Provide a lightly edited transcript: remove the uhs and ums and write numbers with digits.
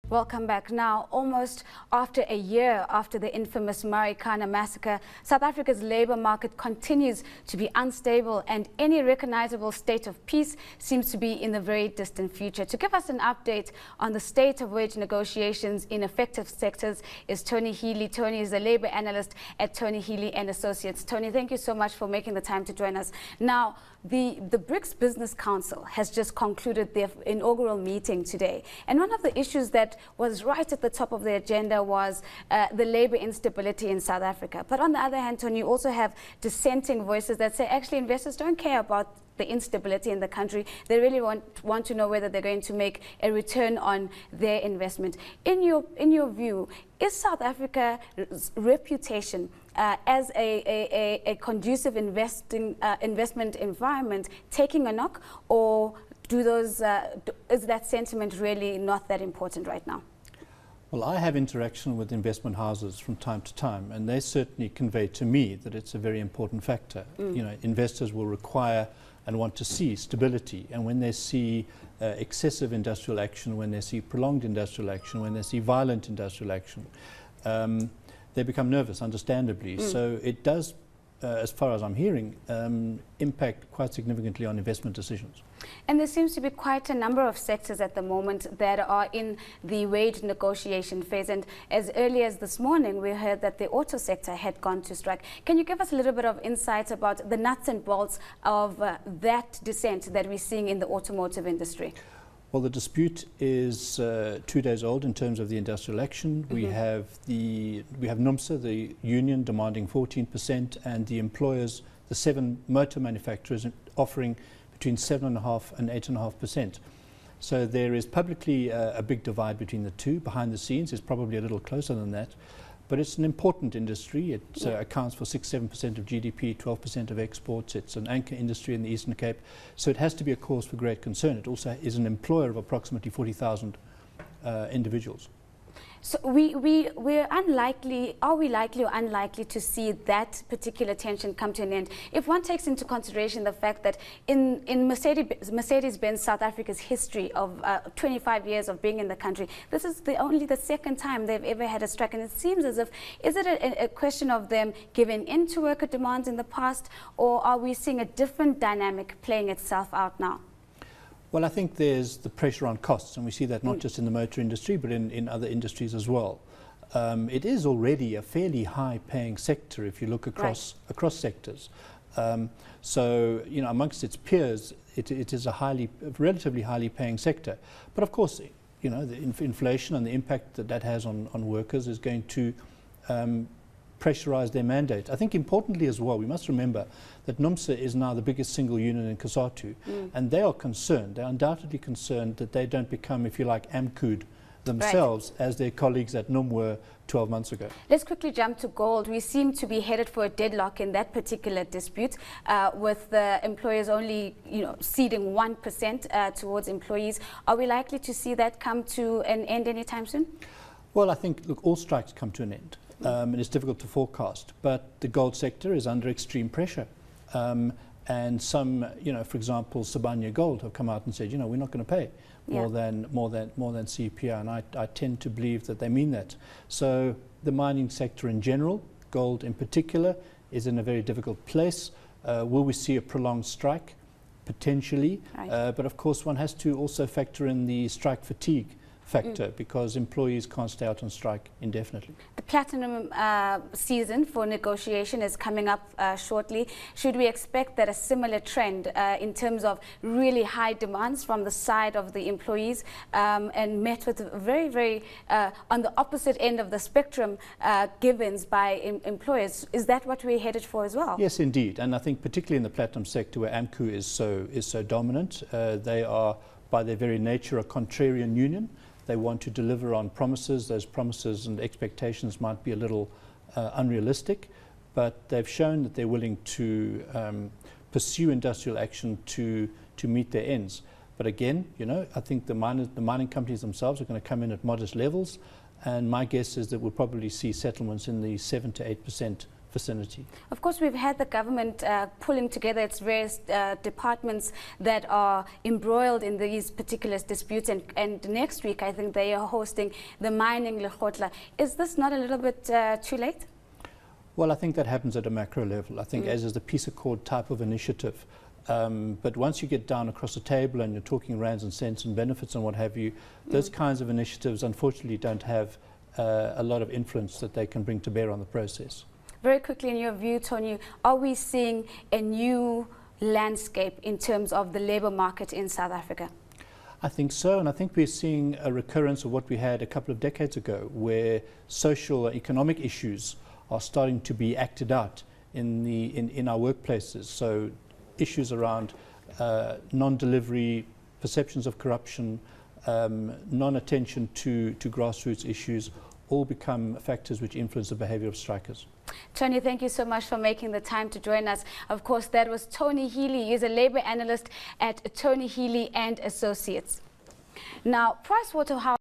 Welcome back. Now, almost after a year after the infamous Marikana massacre, South Africa's labour market continues to be unstable, and any recognisable state of peace seems to be in the very distant future. To give us an update on the state of wage negotiations in affected sectors is Tony Healy. Tony is a labour analyst at Tony Healy and Associates. Tony, thank you so much for making the time to join us. Now, the BRICS Business Council has just concluded their inaugural meeting today, and one of the issues that was right at the top of the agenda was the labour instability in South Africa. But on the other hand, Tony, you also have dissenting voices that say actually investors don't care about the instability in the country. They really want to know whether they're going to make a return on their investment. In your view, is South Africa's reputation as a conducive investment environment taking a knock, or is that sentiment really not that important right now? Well, I have interaction with investment houses from time to time, and they certainly convey to me that it's a very important factor. You know, investors will require and want to see stability, and when they see excessive industrial action, when they see prolonged industrial action, when they see violent industrial action, they become nervous, understandably. So it does, as far as I'm hearing, impact quite significantly on investment decisions. And there seems to be quite a number of sectors at the moment that are in the wage negotiation phase. And as early as this morning, we heard that the auto sector had gone to strike. Can you give us a little bit of insight about the nuts and bolts of that dissent that we're seeing in the automotive industry? Well, the dispute is 2 days old in terms of the industrial action. We have NUMSA, the union, demanding 14%, and the employers, the 7 motor manufacturers, offering between 7.5% and 8.5%. So there is publicly a big divide between the two. Behind the scenes is probably a little closer than that. But it's an important industry. It accounts for 6–7% of GDP, 12% of exports. It's an anchor industry in the Eastern Cape. So it has to be a cause for great concern. It also is an employer of approximately 40,000 individuals. So we're unlikely, are we likely or unlikely to see that particular tension come to an end? If one takes into consideration the fact that in Mercedes-Benz South Africa's history of 25 years of being in the country, this is only the second time they've ever had a strike, and it seems as if, is it a question of them giving in to worker demands in the past, or are we seeing a different dynamic playing itself out now? Well, I think there's the pressure on costs, and we see that not just in the motor industry, but in other industries as well. It is already a fairly high-paying sector if you look across sectors. So, you know, amongst its peers, it is a relatively highly paying sector. But of course, you know, the inflation and the impact that has on workers is going to pressurize their mandate. I think importantly as well, we must remember that NUMSA is now the biggest single union in COSATU, and they are concerned, they're undoubtedly concerned that they don't become, if you like, AMCU'd themselves as their colleagues at NUM were 12 months ago. Let's quickly jump to gold. We seem to be headed for a deadlock in that particular dispute, with the employers only, you know, ceding 1% towards employees. Are we likely to see that come to an end anytime soon? Well, I think, look, all strikes come to an end. And it's difficult to forecast, but the gold sector is under extreme pressure. And some, you know, for example, Sibanye Gold have come out and said, you know, we're not going to pay more than CPI, and I tend to believe that they mean that. So the mining sector in general, gold in particular, is in a very difficult place. Will we see a prolonged strike? Potentially, but of course one has to also factor in the strike fatigue factor, because employees can't stay out on strike indefinitely. The platinum season for negotiation is coming up shortly. Should we expect that a similar trend in terms of really high demands from the side of the employees and met with very on the opposite end of the spectrum givens by employers? Is that what we're headed for as well? Yes, indeed. And I think particularly in the platinum sector, where AMCU is so dominant, they are by their very nature a contrarian union. They want to deliver on promises. Those promises and expectations might be a little unrealistic, but they've shown that they're willing to pursue industrial action to meet their ends. But again, you know, I think the mining companies themselves are going to come in at modest levels, and my guess is that we'll probably see settlements in the 7 to 8% vicinity. Of course, we've had the government pulling together its various departments that are embroiled in these particular disputes, and next week I think they are hosting the mining Lekgotla. Is this not a little bit too late? Well, I think that happens at a macro level. I think as is the peace accord type of initiative. But once you get down across the table and you're talking rands and cents and benefits and what have you, those kinds of initiatives unfortunately don't have a lot of influence that they can bring to bear on the process. Very quickly, in your view, Tony, are we seeing a new landscape in terms of the labour market in South Africa? I think so, and I think we're seeing a recurrence of what we had a couple of decades ago, where social or economic issues are starting to be acted out in our workplaces. So issues around non-delivery, perceptions of corruption, non-attention to grassroots issues, all become factors which influence the behaviour of strikers. Tony, thank you so much for making the time to join us. Of course, that was Tony Healy. He's a labour analyst at Tony Healy and Associates. Now, Pricewaterhouse